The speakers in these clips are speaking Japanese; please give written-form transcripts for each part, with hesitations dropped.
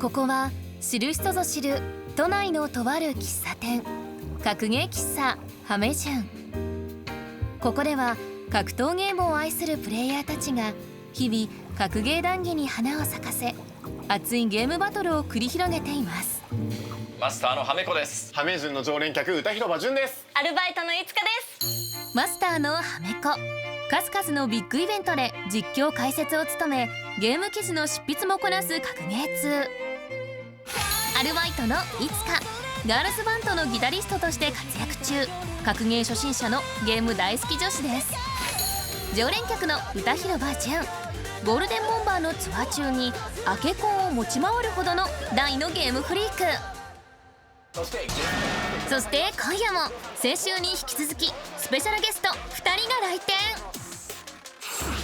ここは知る人ぞ知る都内のとある喫茶店、格ゲー喫茶ハメジュン。ここでは格闘ゲームを愛するプレイヤーたちが日々格ゲー談義に花を咲かせ、熱いゲームバトルを繰り広げています。マスターのハメコです。ハメジュンの常連客歌広場純です。アルバイトのいつかです。マスターのハメコ、数々のビッグイベントで実況解説を務め、ゲーム記事の執筆もこなす格ゲー通。アルバイトのいつか、ガールズバンドのギタリストとして活躍中、格ゲー初心者のゲーム大好き女子です。常連客の歌広場純、ゴールデンボンバーのツアー中にアケコンを持ち回るほどの大のゲームフリーク。そして今夜も先週に引き続きスペシャルゲスト2人が来店。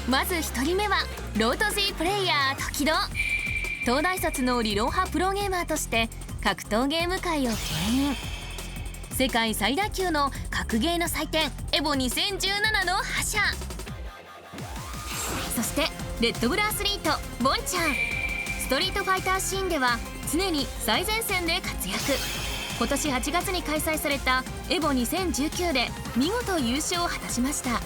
まず1人目はロート G プレイヤー時戸。東大卒の理論派プロゲーマーとして格闘ゲーム界を牽引。世界最大級の格ゲーの祭典エボ2017の覇者。そしてレッドブルアスリートボンちゃん。ストリートファイターシーンでは常に最前線で活躍。今年8月に開催されたエボ2019で見事優勝を果たしました。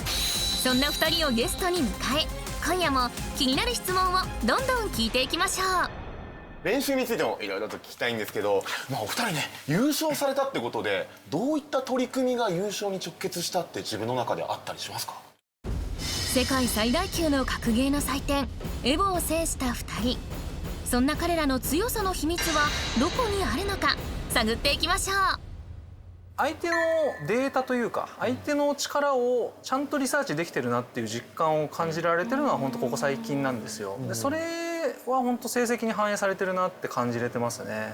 そんな2人をゲストに迎え、今夜も気になる質問をどんどん聞いていきましょう。練習についてもいろいろと聞きたいんですけど、お二人ね優勝されたってことで、どういった取り組みが優勝に直結したって自分の中であったりしますか？世界最大級の格ゲーの祭典エボを制した2人。そんな彼らの強さの秘密はどこにあるのか探っていきましょう。相手のデータというか相手の力をちゃんとリサーチできてるなっていう実感を感じられてるのは本当ここ最近なんですよ。でそれは本当成績に反映されてるなって感じれてますね。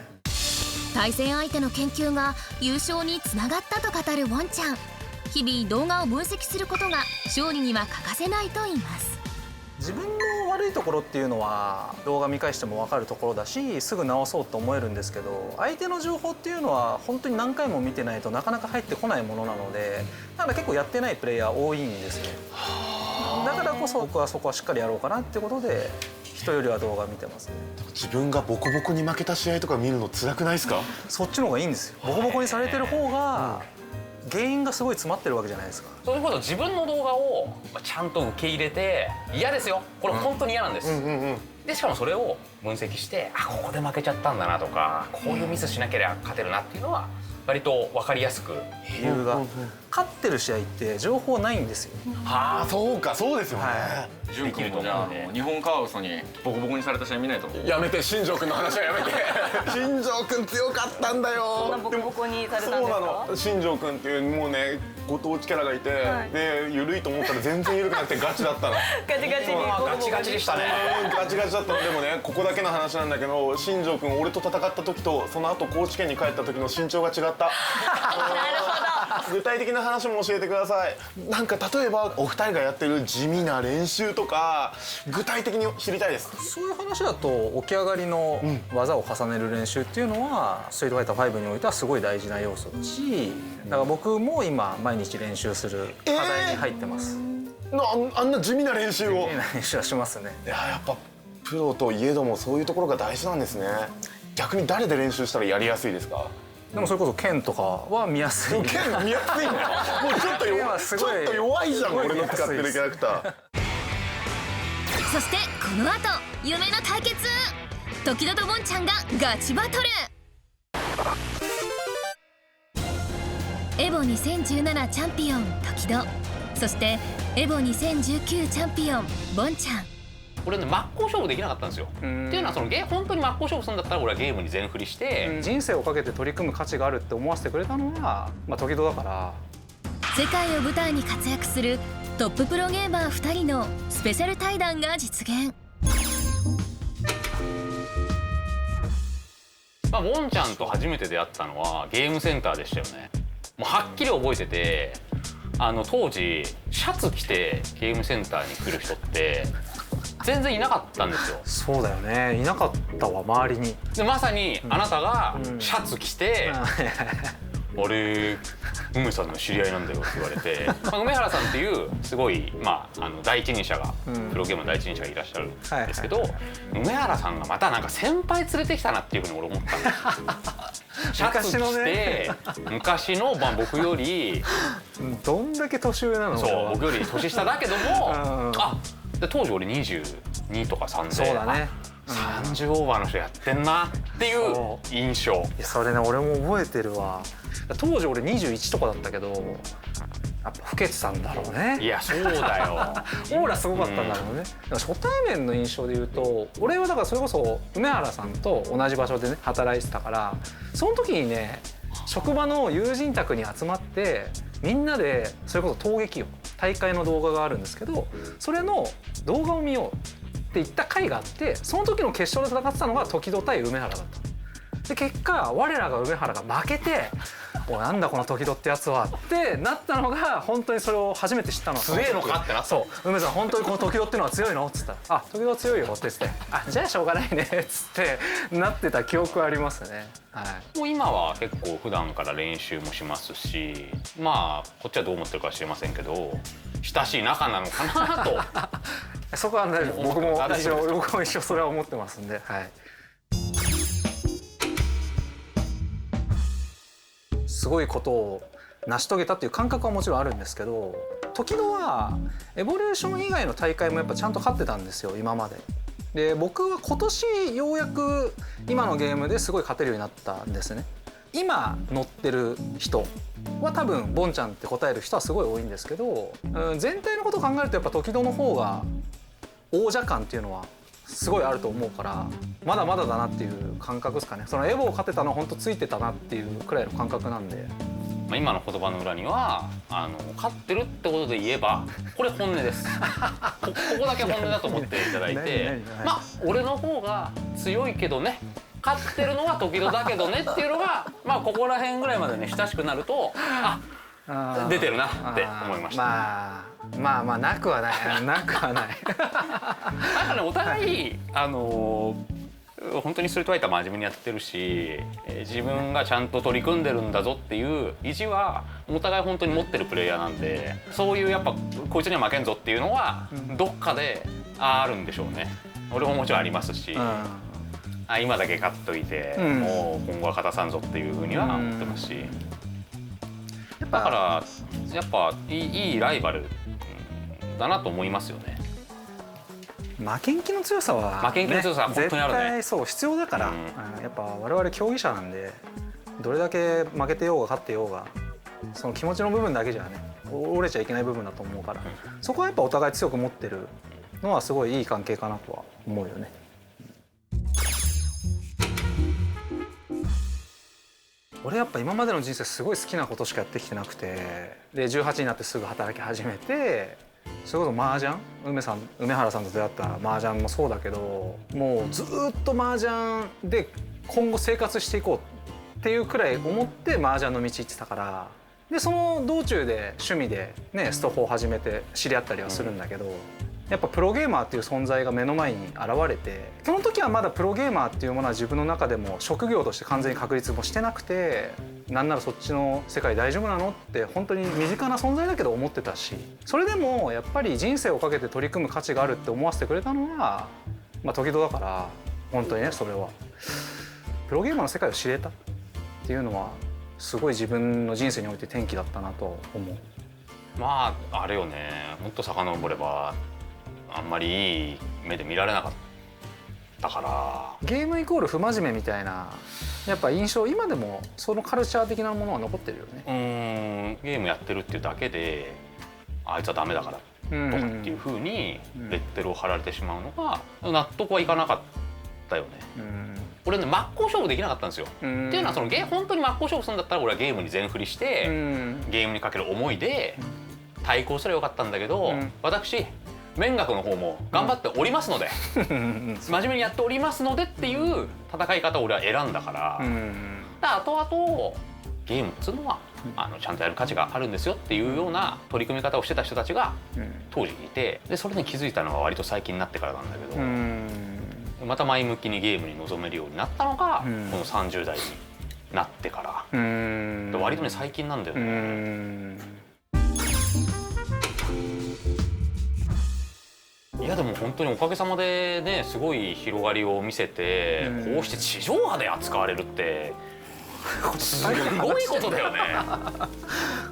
対戦相手の研究が優勝につながったと語るウォンちゃん。日々動画を分析することが勝利には欠かせないと言います。自分の悪いところっていうのは動画見返しても分かるところだし、すぐ直そうと思えるんですけど、相手の情報っていうのは本当に何回も見てないとなかなか入ってこないものなので、だから結構やってないプレイヤー多いんですよ。だからこそ僕はそこはしっかりやろうかなってことで人よりは動画見てますね。自分がボコボコに負けた試合とか見るの辛くないですか？そっちの方がいいんですよ。ボコボコにされてる方が原因がすごい詰まってるわけじゃないですか。そういうこと、自分の動画をちゃんと受け入れて、嫌ですよ、これ本当に嫌なんです、でしかもそれを分析して、あ、ここで負けちゃったんだなとか、こういうミスしなければ勝てるなっていうのは割と分かりやすく。理由が勝ってる試合って情報ないんですよ。はあ、そうか、そうですよね。純君もじゃあ日本カワウソにボコボコにされた試合見ないと。やめて、新庄君の話はやめて。新庄君強かったんだよ。そんなボコボコにされたんですか？そうなの。新庄君っていうもうね、ご当地キャラがいて、で緩いと思ったら全然緩くなくてガチだったの。ガチガチにガチガチでしたね。ガチガチだったの。でもね、ここだけの話なんだけど、新庄君俺と戦った時とその後高知県に帰った時の身長が違った。なるほど。具体的な話も教えてください。なんか例えばお二人がやってる地味な練習とか具体的に知りたいです。そういう話だと起き上がりの技を重ねる練習っていうのはストリートファイター5においてはすごい大事な要素だし、だから僕も今毎日練習する課題に入ってます。あんな地味な練習を。地味な練習はしますね。やっぱプロといえどもそういうところが大事なんですね。逆に誰で練習したらやりやすいですか？でもそれこそ剣とかは見やすい。剣見やすいの？もうちょっと弱いじゃん、俺の使ってるキャラクター。そしてこの後夢の対決、時戸とボンちゃんがガチバトル。エボ2017チャンピオン時戸、そしてエボ2019チャンピオンボンちゃん。俺ね、真っ向勝負できなかったんですよ。っていうのは本当に真っ向勝負するんだったら俺はゲームに全振りして、人生をかけて取り組む価値があるって思わせてくれたのは時戸だから。世界を舞台に活躍するトッププロゲーマー2人のスペシャル対談が実現。ボンちゃんと初めて出会ったのはゲームセンターでしたよね。もうはっきり覚えてて、当時シャツ着てゲームセンターに来る人って全然いなかったんですよ。そうだよね、いなかったわ周りに。でまさにあなたがシャツ着て俺梅さんの知り合いなんだよって言われて梅原さんっていうすごい、第一人者が、プロゲームの第一人者がいらっしゃるんですけど、梅原さんがまたなんか先輩連れてきたなっていうふうに俺思ったんですシャツ着て昔の、僕よりどんだけ年上なの？そう僕より年下だけども、で当時俺22とか3で、そうだね、30オーバーの人やってんなっていう印象。それね俺も覚えてるわ。当時俺21とかだったけどやっぱ老けてたんだろうね。いやそうだよオーラすごかったんだろうね。初対面の印象で言うと俺はだからそれこそ梅原さんと同じ場所でね働いてたから、その時にね職場の友人宅に集まってみんなでそれこそ陶撃を大会の動画があるんですけど、それの動画を見ようって言った回があって、その時の決勝で戦ってたのが時戸対梅原だった。で結果我らが梅原が負けて「おいなんだこの時戸ってやつは」ってなったのが本当にそれを初めて知ったの。強えのかってな。そう梅さん本当にこの時戸ってのは強いのっつったら「あ時戸強いよ」って言って「あじゃあしょうがないね」っつってなってた記憶ありますね。はい、もう今は結構普段から練習もしますし、こっちはどう思ってるか知りませんけど親しい仲なのかなとそこは大丈夫。僕も一緒それは思ってますんで。はい、すごいことを成し遂げたっていう感覚はもちろんあるんですけど、時戸はエボリューション以外の大会もやっぱちゃんと勝ってたんですよ今まで。で僕は今年ようやく今のゲームですごい勝てるようになったんですね。今乗ってる人は多分ボンちゃんって答える人はすごい多いんですけど、全体のことを考えるとやっぱ時戸の方が王者感っていうのはすごいあると思うから、まだまだだなっていう感覚ですかね。そのエボを勝てたのは本当ついてたなっていうくらいの感覚なんで。今の言葉の裏には勝ってるってことで言えばこれ本音ですここだけ本音だと思っていただいて俺の方が強いけどね勝ってるのは時戸だけどねっていうのがここら辺ぐらいまでね親しくなると出てるなって思いました。まあなくはないなくはないなんかねお互い本当にストリートファイター真面目にやってるし自分がちゃんと取り組んでるんだぞっていう意地はお互い本当に持ってるプレイヤーなんで、そういうやっぱこいつには負けんぞっていうのはどっかであるんでしょうね。俺ももちろんありますし、今だけ勝っといて、もう今後は勝たさんぞっていうふうには思ってますし、だからやっぱいいライバルだなと思いますよね。負けん気の強さは、ね、負けん気の強さは本当にあるね。絶対そう必要だから、やっぱ我々競技者なんでどれだけ負けてようが勝ってようがその気持ちの部分だけじゃね折れちゃいけない部分だと思うから、そこはやっぱお互い強く持ってるのはすごいいい関係かなとは思うよね。俺やっぱ今までの人生すごい好きなことしかやってきてなくて、で18になってすぐ働き始めて、それこそ麻雀梅原さんと出会った麻雀もそうだけど、もうずっと麻雀で今後生活していこうっていうくらい思って麻雀の道行ってたから、でその道中で趣味でねスト4を始めて知り合ったりはするんだけど、やっぱプロゲーマーっていう存在が目の前に現れて、その時はまだプロゲーマーっていうものは自分の中でも職業として完全に確立もしてなくて、なんならそっちの世界大丈夫なのって本当に身近な存在だけど思ってたし、それでもやっぱり人生をかけて取り組む価値があるって思わせてくれたのは時戸だから、本当にねそれはプロゲーマーの世界を知れたっていうのはすごい自分の人生において転機だったなと思う。あれよね、もっと遡ればあんまりいい目で見られなかったから、ゲームイコール不真面目みたいなやっぱ印象、今でもそのカルチャー的なものは残ってるよね。ゲームやってるっていうだけであいつはダメだからとかっていう風にレッテルを貼られてしまうのが納得はいかなかったよね。俺ね真っ向勝負できなかったんですよ。っていうのは本当に真っ向勝負するんだったら俺はゲームに全振りしてゲームにかける思いで対抗すればよかったんだけど、私勉学の方も頑張っておりますので、真面目にやっておりますのでっていう戦い方を俺は選んだから、後々ゲームっつうのはちゃんとやる価値があるんですよっていうような取り組み方をしてた人たちが当時いて、でそれに気づいたのは割と最近になってからなんだけど、また前向きにゲームに臨めるようになったのがこの30代になってかうら、ん割とね最近なんだようね。んいやでも本当におかげさまでねすごい広がりを見せて、こうして地上波で扱われるってすごいことだよね。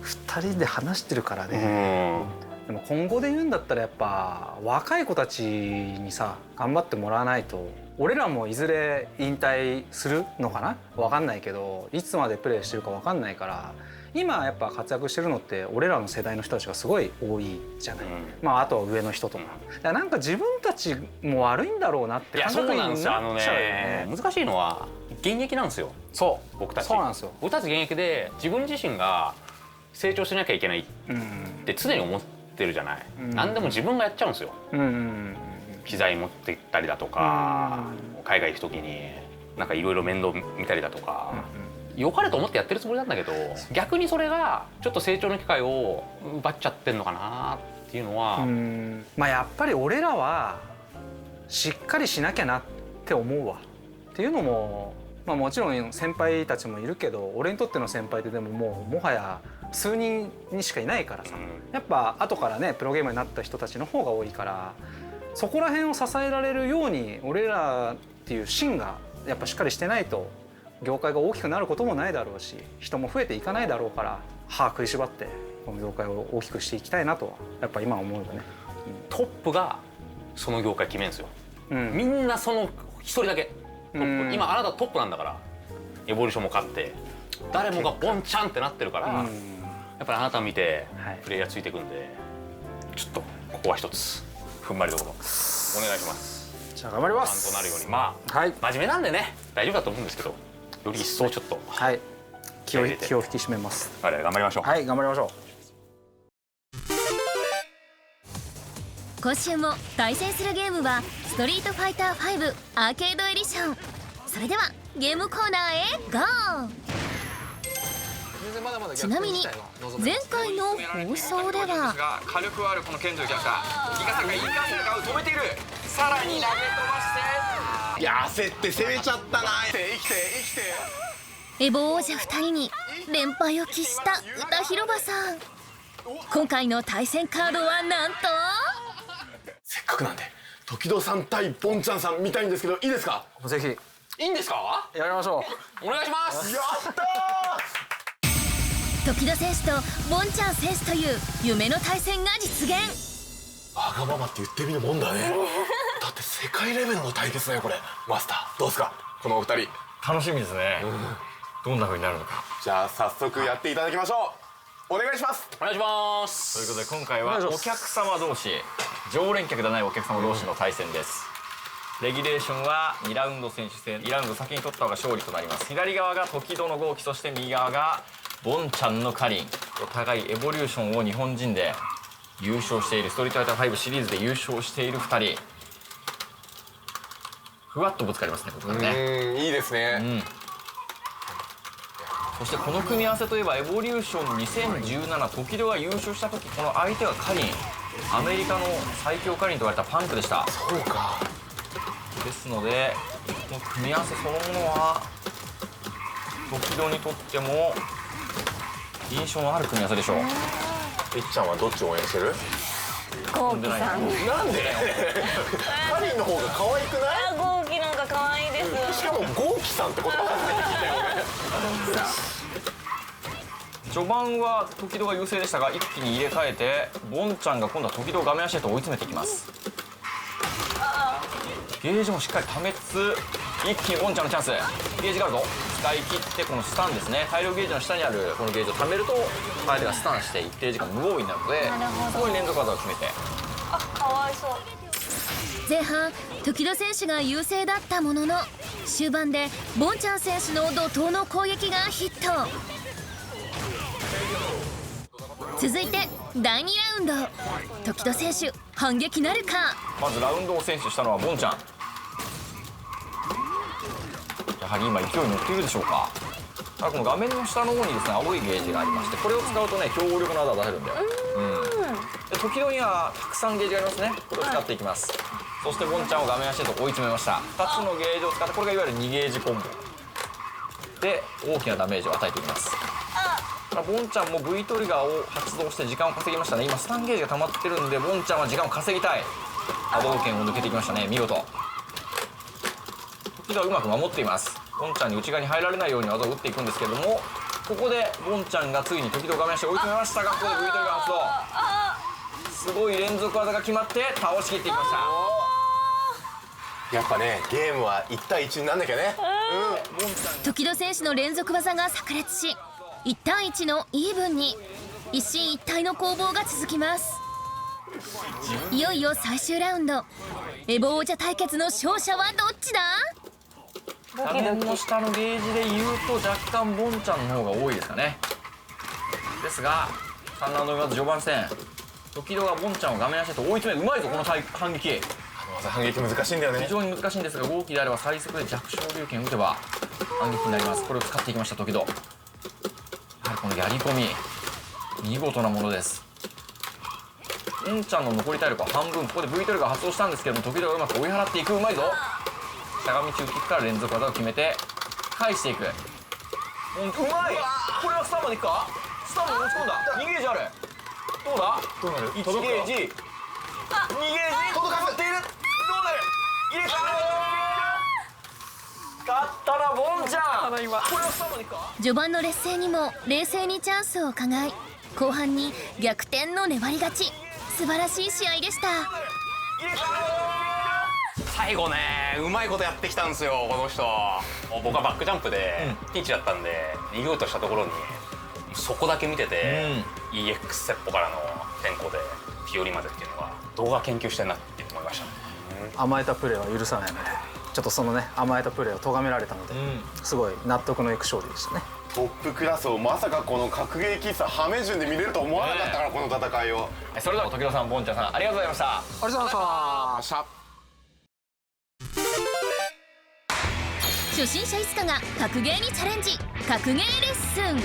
2人で話してるからうね。んでも今後で言うんだったらやっぱ若い子たちにさ頑張ってもらわないと、俺らもいずれ引退するのかな分かんないけど、いつまでプレーしてるか分かんないから、今やっぱ活躍してるのって俺らの世代の人たちがすごい多いじゃない、まああとは上の人とか、だからなんか自分たちも悪いんだろうなっていや感覚になっちそうなんですよ。ゃうよね。難しいのは現役なんですよ。そう僕たちそうなんですよ。僕たち現役で自分自身が成長しなきゃいけないっうんて常に思ってるじゃない、うん何でも自分がやっちゃうんですよ。うん機材持ってったりだとか、海外行く時になんかいろいろ面倒見たりだとか、良かれと思ってやってるつもりなんだけど、逆にそれがちょっと成長の機会を奪っちゃってんのかなっていうのは、まあやっぱり俺らはしっかりしなきゃなって思うわ。っていうのも、まあ、もちろん先輩たちもいるけど、俺にとっての先輩ってでももはや数人にしかいないからさ、やっぱ後からねプロゲーマーになった人たちの方が多いから、そこら辺を支えられるように俺らっていう芯がやっぱしっかりしてないと業界が大きくなることもないだろうし、人も増えていかないだろうから、歯食いしばってこの業界を大きくしていきたいなとはやっぱ今思うよね。トップがその業界決めるんですよ、みんなその一人だけトップ、今あなたトップなんだから、エボリューションも勝って誰もがボンチャンってなってるから、やっぱりあなたを見てプレイヤーついていくんで、ちょっとここは一つ踏ん張りどころお願いします。じゃあ頑張りまちゃんす。となるように、まあ、はい真面目なんでね大丈夫だと思うんですけど、より一層ちょっとはい、気を入れて引き締めます。我々頑張りましょう。はい頑張りましょう。今週も対戦するゲームはストリートファイター5アーケードエディション。それではゲームコーナーへゴー。ちなみに前回の放送では火力あるこの剣というキャラクター、ギガさんがいい感じで止めている。さらに投げ飛ばして、いや焦って攻めちゃったな。生きてエボ王者2人に連敗を喫した歌広場さん。今回の対戦カードはなんとせっかくなんで時戸さん対ボンちゃんさん見たいんですけど、いいですか？ぜひいいんですか？やりましょお願いします。やった時戸選手とボンちゃん選手という夢の対戦が実現。わがままって言ってみるもんだね。だって世界レベルの対決だよこれ。マスターどうですかこのお二人？楽しみですね、どんな風になるのか。じゃあ早速やっていただきましょう。お願いします。お願いします。ということで今回はお客様同士、常連客でないお客様同士の対戦です。レギュレーションは2ラウンド選手戦、2ラウンド先に取った方が勝利となります。左側が時戸の豪輝、そして右側がボンちゃんのかりん。お互いエボリューションを日本人で優勝している、ストリートファイター5シリーズで優勝している2人。ふわっとぶつかりますね、ここからね。いいですね。そしてこの組み合わせといえばエボリューション2017、時戸が優勝した時、この相手はカリン、アメリカの最強カリンと言われたパンクでした。そうか。ですのでこの組み合わせそのものは時戸にとっても印象のある組み合わせでしょう。いっちゃんはどっちを応援してる？ゴーキさん。なんで？カリンの方が可愛くない？あ、ゴーキの方が可愛いです。しかもゴーキさんってこと初めて聞いたよね。序盤は時戸が優勢でしたが、一気に入れ替えてボンちゃんが今度は時戸を画面足へと追い詰めていきます。ゲージもしっかり溜めつつ一気にボンちゃんのチャンス。ゲージがあるぞ。使い切ってこのスタンですね、大量ゲージの下にあるこのゲージを溜めると相手がスタンして一定時間無防備になるので、そこに連続技を決めて。あ、かわいそう。前半時戸選手が優勢だったものの、終盤でボンちゃん選手の怒涛の攻撃がヒット。続いて第2ラウンド、時戸選手反撃なるか。まずラウンドを先取したのはボンちゃん。やはり今勢いに乗っているでしょうか。ただこの画面の下の方にですね、青いゲージがありまして、これを使うとね強力な技が出せるんだよ。で時々にはたくさんゲージがありますね。これを使っていきます。そしてボンちゃんを画面足へと追い詰めました。2つのゲージを使って、これがいわゆる2ゲージコンボ。って大きなダメージを与えていきます。ボンちゃんも V トリガーを発動して時間を稼ぎましたね。今スタンゲージが溜まってるんでボンちゃんは時間を稼ぎたい。波動拳を抜けていきましたね。見事。時がうまく守っています。ボンちゃんに内側に入られないように技を打っていくんですけれども、ここでボンちゃんがついに時々画面足を追い詰めましたが、ここで V トリガー発動。すごい連続技が決まって倒しきっていきました。やっぱねゲームは1対1になんなきゃね。時戸選手の連続技が炸裂し、1対1のイーブンに。一進一退の攻防が続きます。いよいよ最終ラウンド。エボ王者対決の勝者はどっちだ？画面の下のゲージで言うと若干ボンちゃんの方が多いですかね。ですが3ラウンド目まず序盤戦、時戸がボンちゃんを画面足と追い詰める。うまいぞこの反撃。反撃難しいんだよね。非常に難しいんですが、豪気であれば最速で弱小龍拳を打てば反撃になります。これを使っていきました時戸。やはりこのやり込み見事なものです。ボンちゃんの残り体力は半分。ここで V トリガー発動したんですけども、時戸がうまく追い払っていく。うまいぞ。しゃがみ中キックから連続技を決めて返していく。うまい。これはスタンまでいくか。スタンまで持ち込んだ。2ゲージある。どうだ。どうなる。1ゲージ2ゲージ届かせている。どうなる。入れた。勝ったらボンちゃん。これはスタンまでいくか。序盤の劣勢にも冷静にチャンスを伺い、後半に逆転の粘り勝ち。素晴らしい試合でした。最後ねうまいことやってきたんですよこの人。僕はバックジャンプでピンチだったんで逃げようとしたところにそこだけ見てて、EX セッポからの転向でフィオリまでっていうのは動画研究してんなって思いましたね。甘えたプレーは許さないので、ちょっとそのね甘えたプレーを咎められたので、すごい納得のいく勝利でしたね。トップクラスをまさかこの格ゲー喫茶ハメ順で見れると思わなかったから、この戦いを。それでは時戸さん、ボンちゃんさんありがとうございました。ありがとうございました。初心者いつかが格ゲーにチャレンジ。格ゲーレッスン。どうもい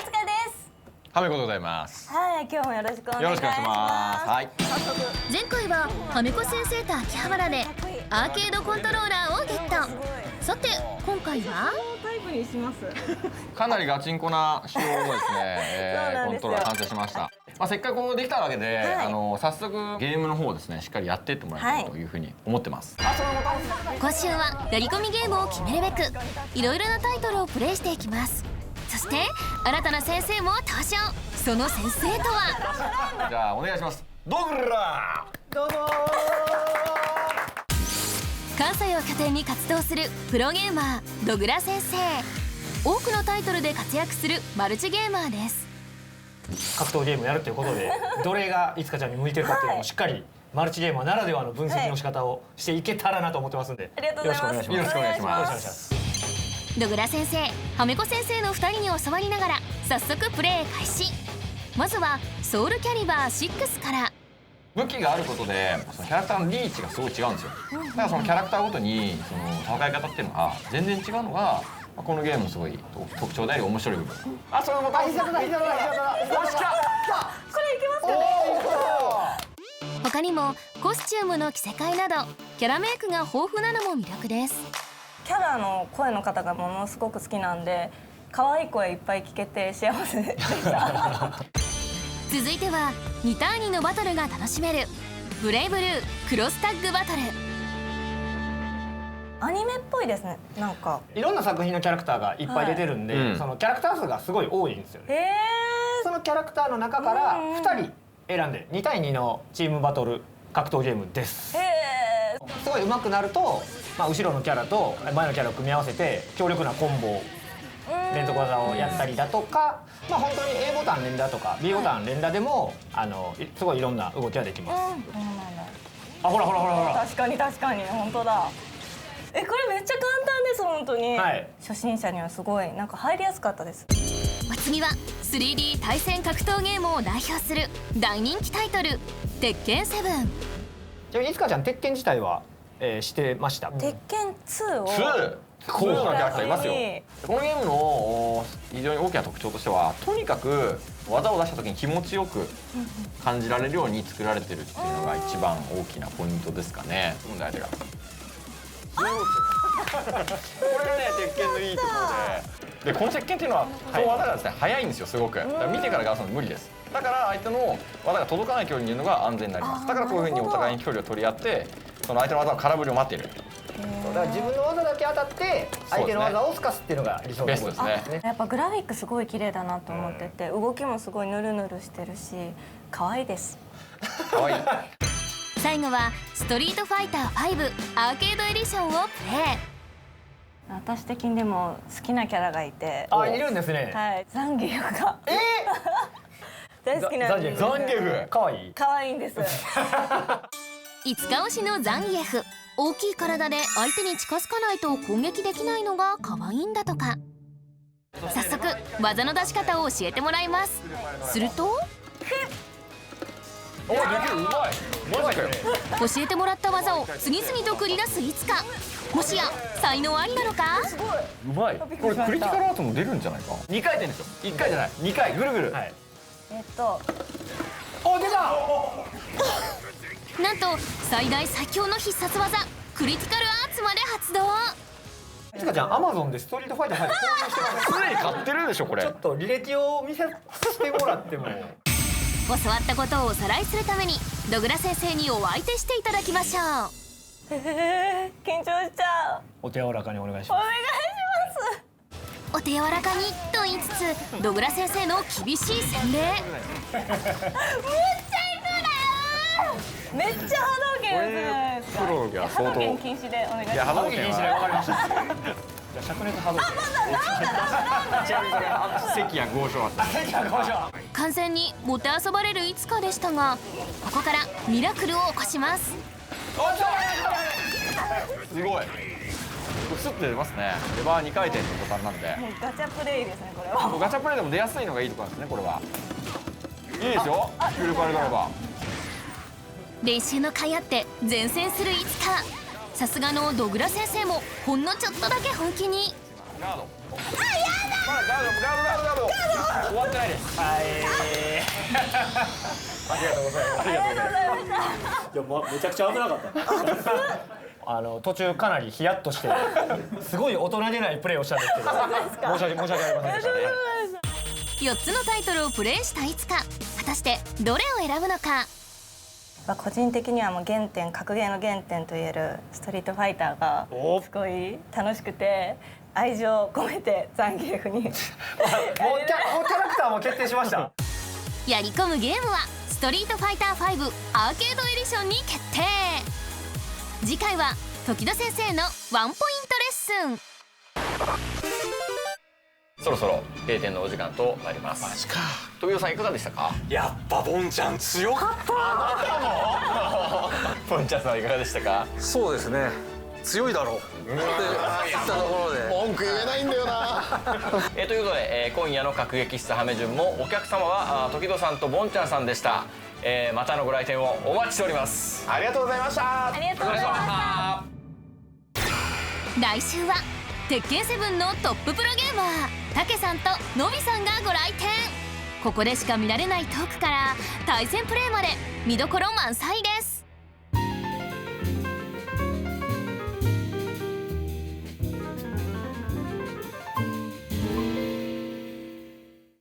つかです。はめこでございます。はい、今日もよろしくお願いします。よろしくお願いします。はい。早速前回ははめこ先生と秋葉原でアーケードコントローラーをゲット。さて今回はタイプにします。かなりガチンコな仕様のですそうね、なんですよコントローラー完成しました。せっかくできたわけで、早速ゲームの方をですねしっかりやっていってもらいたいというふうに思ってます。今週はやり込みゲームを決めるべくいろいろなタイトルをプレイしていきます。そして新たな先生も登場。その先生とはじゃあお願いします。ドグラー。どうぞ関西を拠点に活動するプロゲーマードグラ先生。多くのタイトルで活躍するマルチゲーマーです。格闘ゲームをやるということでどれがいつかちゃんに向いてるかっていうのをしっかりマルチゲーマーならではの分析の仕方をしていけたらなと思ってますんで、ありがとうございます。よろしくお願いします。よろしくお願いします。よろしくお願いします。ドグラ先生、はめこ先生の2人に教わりながら早速プレイ開始。まずはソウルキャリバー6から。武器があることでそのキャラクターのリーチがすごい違うんですよ。だからそのキャラクターごとにその戦い方っていうのが全然違うのがこのゲームのすごい特徴であり面白い部分。あ、それも大事だ。よし、来た。これいけますかね。他にもコスチュームの着せ替えなどキャラメイクが豊富なのも魅力です。キャラの声の方がものすごく好きなんで、可愛い声いっぱい聞けて幸せでした。続いては2対2のバトルが楽しめるブレイブルークロスタッグバトル。アニメっぽいですね。なんかいろんな作品のキャラクターがいっぱい出てるんで、はいそのキャラクター数がすごい多いんですよね。そのキャラクターの中から2人選んで2対2のチームバトル格闘ゲームです。すごい上手くなると、後ろのキャラと前のキャラを組み合わせて強力なコンボ連続技をやったりだとか、本当に A ボタン連打とか B ボタン連打でもすごいいろんな動きができます。あ、ほらほらほらほら。確かに本当だ。これめっちゃ簡単です本当に。はい。初心者にはすごいなんか入りやすかったです。お次は 3D 対戦格闘ゲームを代表する大人気タイトル鉄拳7。ちなみにいつかちゃん鉄拳自体は、してました。鉄拳2を2高度なキャラクターいますよ。このゲームの非常に大きな特徴としては、とにかく技を出した時に気持ちよく感じられるように作られてるっていうのが一番大きなポイントですかね。問題がこれがね鉄拳のいいところで、この鉄拳っていうのはその技がですね速いんですよ、すごく。だから見てからガラスの無理です。だから相手の技が届かない距離にいるのが安全になります。だからこういうふうにお互いに距離を取り合って、その相手の技の空振りを待っている。だから自分の技だけ当たって相手の技をすかすっていうのが理想のベストですね。やっぱグラフィックすごい綺麗だなと思ってて、動きもすごいヌルヌルしてるし可愛いです。可愛い。最後はストリートファイター5アーケードエディションをプレイ。私的にでも好きなキャラがいて、あ、いるんですね。はい、ザンギエフが大好きなんです。ザンギエフ可愛い。可愛いんです。いつか推しのザンギエフ、大きい体で相手に近づかないと攻撃できないのが可愛いんだとか。早速技の出し方を教えてもらいます。するとお、できる、うまい。マジかよ。教えてもらった技を次々と繰り出すいつか。もしや才能ありなのか。うまい。これクリティカルアートも出るんじゃないか。2回転ですよ。1回じゃない。2回ぐるぐる。お、出た。なんと最大最強の必殺技クリティカルアーツまで発動。いつかちゃん、アマゾンでストリートファイター5購入してます。すでに買ってるでしょこれ。ちょっと履歴を見せてもらっても。教わったことをおさらいするためにドグラ先生にお相手していただきましょう。緊張しちゃう。お手柔らかにお願いしお願います。しお手柔らかにと言いつつドグラ先生の厳しい洗礼。めっちゃ波動拳打つじゃないですか。プロが相当。波動拳禁止でお願いします。いや、波動拳はわかりました。じゃあ灼熱波動拳。ちなみにそれ関谷豪商あった。関谷豪商。完全にもてあそばれるいつかでしたが、ここからミラクルを起こします。すごい。スッと出ますね。レバー2回転のボタンなんで。もうガチャプレイですねこれは。ガチャプレイでも出やすいのがいいところなんですねこれは。いいですよ。フルパルドライバー。練習の甲斐あって前線するいつか。さすがのドグラ先生もほんのちょっとだけ本気に。ガード。ガード。終わってないです。はい。ありがとうございます。ありがとうございます。いや、もうめちゃくちゃ危なかった。途中かなりヒヤッとしてすごい大人げないプレーをしたんですけど申し訳ありませんでしたね。4つのタイトルをプレイしたいつか。果たしてどれを選ぶのか。個人的にはもう原点、格ゲーの原点といえるストリートファイターがすごい楽しくて、愛情を込めてザンギエフにもうキャラクターも決定しました。やり込むゲームはストリートファイター5アーケードエディションに決定。次回は時田先生のワンポイントレッスン。そろそろ閉店のお時間となります。マジか。時田さんいかがでしたか。やっぱボンちゃん強かった。ポンちゃんさんいかがでしたか。そうですね、強いだろうって言ったところで文句言えないんだよな。ということで、今夜の各劇室ハメ順もお客様は時戸さんとボンちゃんさんでした。またのご来店をお待ちしております。ありがとうございました。ありがとうございました。来週は鉄拳7のトッププロゲーマーたけさんとのびさんがご来店。ここでしか見られないトークから対戦プレーまで見どころ満載です。